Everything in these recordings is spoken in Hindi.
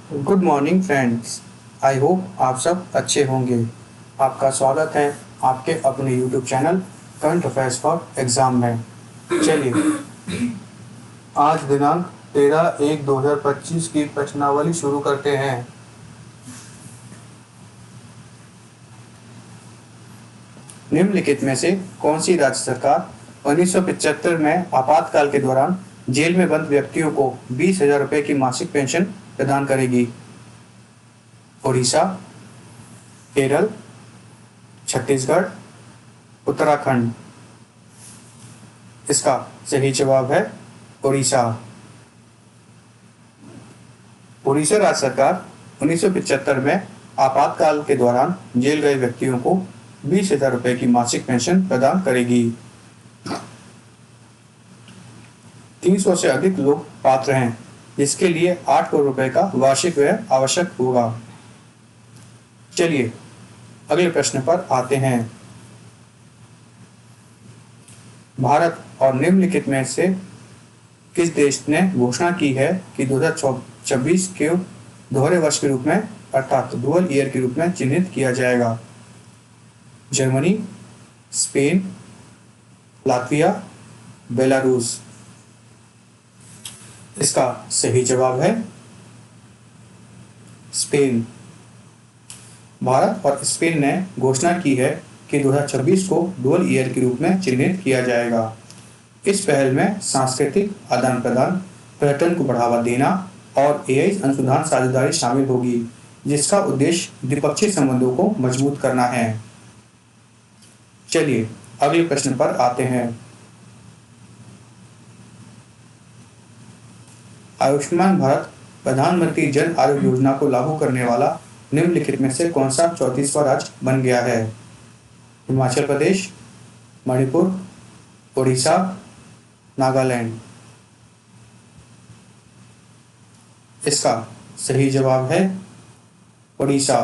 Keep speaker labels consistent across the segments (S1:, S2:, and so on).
S1: Good morning friends. I hope आप सब अच्छे होंगे। आपका स्वागत है आपके अपने YouTube channel current affairs for exam में। चलिए आज दिनांक 13/1/2025 की प्रश्नावली शुरू करते हैं। निम्नलिखित में से कौन सी राज्य सरकार 1975 में आपातकाल के दौरान जेल में बंद व्यक्तियों को 20,000 रुपए की मासिक पेंशन प्रदान करेगी? ओडिशा, केरल, छत्तीसगढ़, उत्तराखंड। इसका सही जवाब है ओडिशा। ओडिशा राज्य सरकार 1975 में आपातकाल के दौरान जेल गए व्यक्तियों को 20,000 रुपए की मासिक पेंशन प्रदान करेगी। 300 से अधिक लोग पात्र हैं, जिसके लिए 8 करोड़ रुपए का वार्षिक व्यय आवश्यक होगा। चलिए अगले प्रश्न पर आते हैं। भारत और निम्नलिखित में से किस देश ने घोषणा की है कि 2026 के दोहरे वर्ष के रूप में अर्थात डुअल ईयर के रूप में चिन्हित किया जाएगा? Germany, Spain, Latvia, Belarus. इसका सही जवाब है स्पेन। भारत और स्पेन ने घोषणा की है कि 2026 को डुअल ईयर के रूप में चिन्हित किया जाएगा। इस पहल में सांस्कृतिक आदान प्रदान, पर्यटन को बढ़ावा देना और एआई अनुसंधान साझेदारी शामिल होगी, जिसका उद्देश्य द्विपक्षीय संबंधों को मजबूत करना है। चलिए अगले प्रश्न पर आते हैं। आयुष्मान भारत प्रधानमंत्री जन आरोग्य योजना को लागू करने वाला निम्नलिखित में से कौन सा 34वां राज्य बन गया है? हिमाचल प्रदेश, मणिपुर, उड़ीसा, नागालैंड। इसका सही जवाब है उड़ीसा।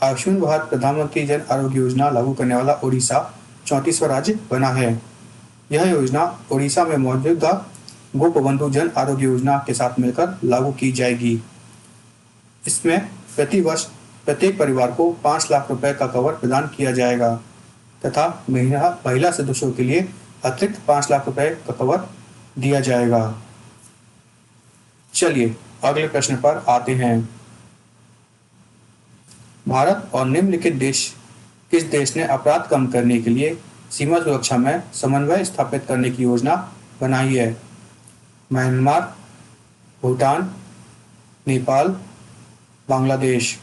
S1: आयुष्मान भारत प्रधानमंत्री जन आरोग्य योजना लागू करने वाला उड़ीसा 34वां राज्य बना है। यह योजना उड़ीसा में मौजूदा गोपबंधु जन आरोग्य योजना के साथ मिलकर लागू की जाएगी। इसमें प्रति वर्ष प्रत्येक परिवार को 5 लाख रुपए का कवर प्रदान किया जाएगा तथा महिला सदस्यों के लिए अतिरिक्त 5 लाख रुपए का कवर दिया जाएगा। चलिए अगले प्रश्न पर आते हैं। भारत और निम्नलिखित देश किस देश ने अपराध कम करने के लिए सीमा सुरक्षा में समन्वय स्थापित करने की योजना बनाई है? म्यांमार, भूटान, नेपाल, बांग्लादेश।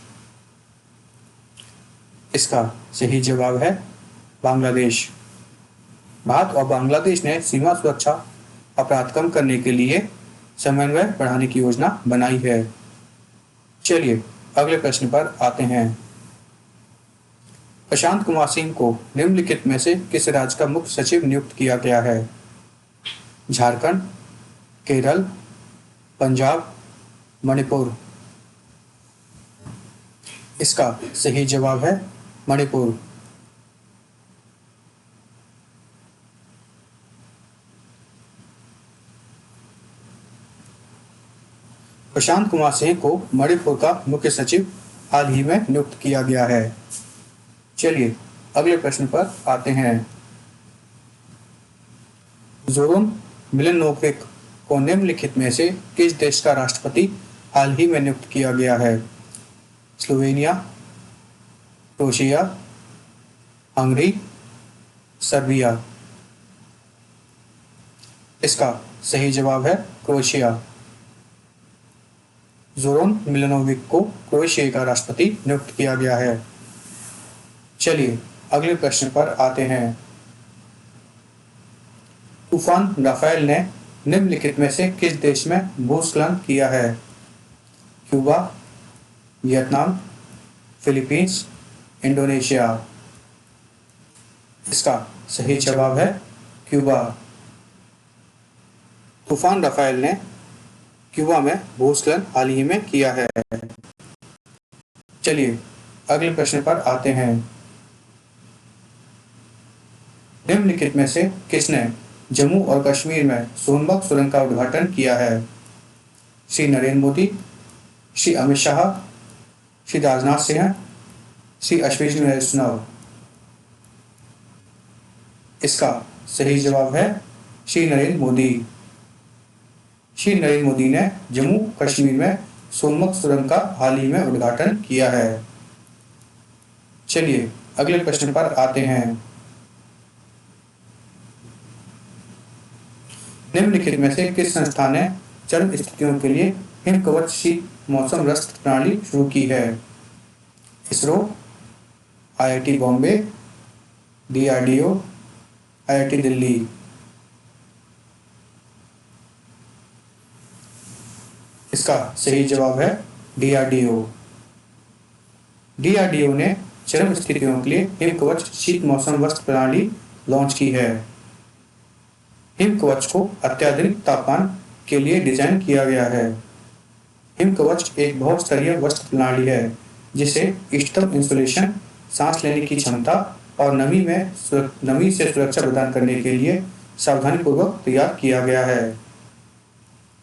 S1: इसका सही जवाब है बांग्लादेश। भारत और बांग्लादेश ने सीमा सुरक्षा अपराध कम करने के लिए समन्वय बढ़ाने की योजना बनाई है। चलिए अगले प्रश्न पर आते हैं। प्रशांत कुमार सिंह को निम्नलिखित में से किस राज्य का मुख्य सचिव नियुक्त किया गया है? झारखंड, केरल, पंजाब, मणिपुर। इसका सही जवाब है मणिपुर। प्रशांत कुमार सिंह को मणिपुर का मुख्य सचिव हाल ही में नियुक्त किया गया है। चलिए अगले प्रश्न पर आते हैं। जोरन मिलनोविक को निम्नलिखित में से किस देश का राष्ट्रपति हाल ही में नियुक्त किया गया है? Slovenia, Croatia, Hungary, Serbia. इसका सही जवाब है क्रोएशिया। जोरन मिलनोविक को क्रोएशिया का राष्ट्रपति नियुक्त किया गया है। चलिए अगले प्रश्न पर आते हैं। तूफान राफेल ने निम्नलिखित में से किस देश में भूस्खलन किया है? Cuba, Vietnam, Philippines, Indonesia. इसका सही जवाब है क्यूबा। तूफान राफेल ने क्यूबा में भूस्खलन हाल ही में किया है। चलिए अगले प्रश्न पर आते हैं। निम्नलिखित में से किसने जम्मू और कश्मीर में सोनभद्र सुरंग का उद्घाटन किया है? श्री नरेंद्र मोदी, श्री अमित शाह, श्री राजनाथ सिंह, श्री अश्विनी वैष्णव। इसका सही जवाब है श्री नरेंद्र मोदी। श्री नरेंद्र मोदी ने जम्मू कश्मीर में सोनमर्ग सुरंग का हाल ही में उद्घाटन किया है। चलिए अगले प्रश्न पर आते हैं। निम्नलिखित में से किस संस्था ने चरम स्थितियों के लिए हिम कवच शीत मौसम रस्त प्रणाली शुरू की है? ISRO, IIT Bombay, DRDO, IIT Delhi. इसका सही जवाब है DRDO। DRDO ने चरम स्थितियों के लिए हिम कवच शीत मौसम वस्त्र प्रणाली लॉन्च की है। हिम कवच को अत्याधुनिक तापमान के लिए डिजाइन किया गया है। हिम कवच एक बहुस्तरीय वस्त्र प्रणाली है जिसे इष्टतम इंसुलेशन, सांस लेने की क्षमता और नमी से सुरक्षा प्रदान करने के लिए सावधानीपूर्वक तैयार किया गया है।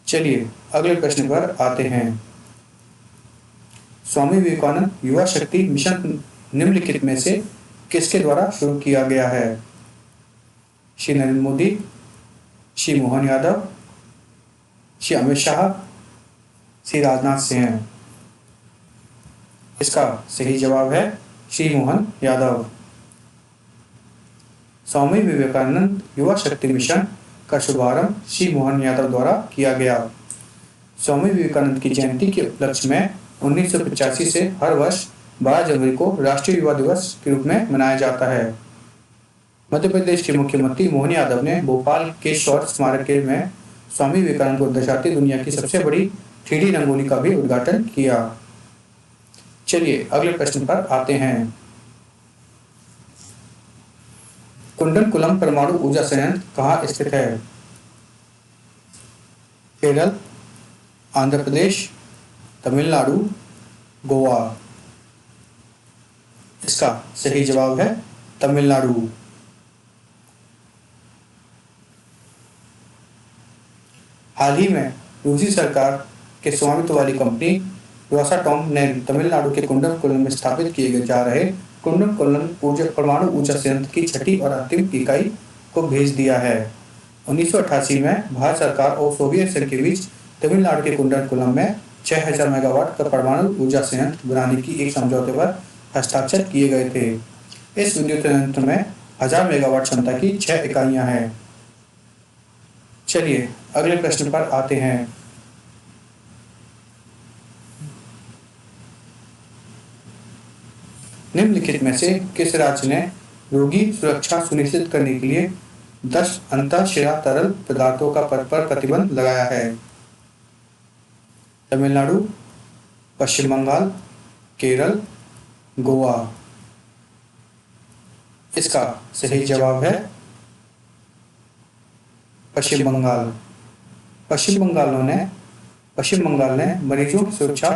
S1: चलिए अगले प्रश्न पर आते हैं। स्वामी विवेकानंद युवा शक्ति मिशन निम्नलिखित में से किसके द्वारा शुरू किया गया है? श्री नरेंद्र मोदी, श्री मोहन यादव, श्री अमित शाह, श्री राजनाथ सिंह। इसका सही जवाब है श्री मोहन यादव। स्वामी विवेकानंद युवा शक्ति मिशन का शुभारंभ श्री मोहन यादव द्वारा किया गया। स्वामी विवेकानंद की जयंती के उपलक्ष्य में 1985 से हर वर्ष 12 जनवरी को राष्ट्रीय युवा दिवस के रूप में मनाया जाता है। मध्य प्रदेश के मुख्यमंत्री मोहन यादव ने भोपाल के शौर्य स्मारक में स्वामी विवेकानंद को दर्शाती दुनिया की सबसे बड़ी 3D रंगोली का भी उद्घाटन किया। चलिए अगले प्रश्न पर आते हैं। कुंडनकुलम परमाणु ऊर्जा संयंत्र कहाँ स्थित है? केरल, आंध्र प्रदेश, तमिलनाडु, गोवा। इसका सही जवाब है तमिलनाडु। हाल ही में रूसी सरकार के स्वामित्व वाली कंपनी रोसाटॉम ने तमिलनाडु के कुंडनकुलम में स्थापित किए जा रहे कुंडनकुलम परमाणु ऊर्जा संयंत्र की छठी और अंतिम इकाई को भेज दिया है। 1988 में भारत सरकार और सोवियत संघ के बीच तमिलनाडु के कुंडनकुलम में 6000 मेगावाट का परमाणु ऊर्जा संयंत्र बनाने की एक समझौते पर हस्ताक्षर किए गए थे। इस विद्युत संयंत्र में 1000 मेगावाट क्षमता की 6 इकाइयां हैं। चलिए अगले प्रश्न पर आते हैं। निम्नलिखित में से किस राज्य ने रोगी सुरक्षा सुनिश्चित करने के लिए 10 अंतःशिरा तरल पदार्थों का पर प्रतिबंध लगाया है? तमिलनाडु, पश्चिम बंगाल, केरल, गोवा। इसका सही जवाब है पश्चिम बंगाल। पश्चिम बंगाल ने मरीजों की सुरक्षा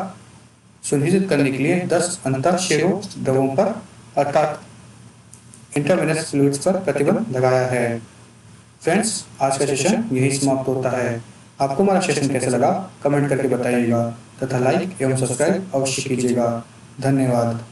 S1: सुनिश्चित करने के लिए 10 अंतःशिरों दवाओं पर अर्थात इंट्रावेनस फ्लूइड्स पर प्रतिबंध लगाया है। फ्रेंड्स, आज का सेशन यही समाप्त होता है। आपको हमारा सेशन कैसा लगा कमेंट करके बताइएगा तथा लाइक एवं सब्सक्राइब अवश्य कीजिएगा। धन्यवाद।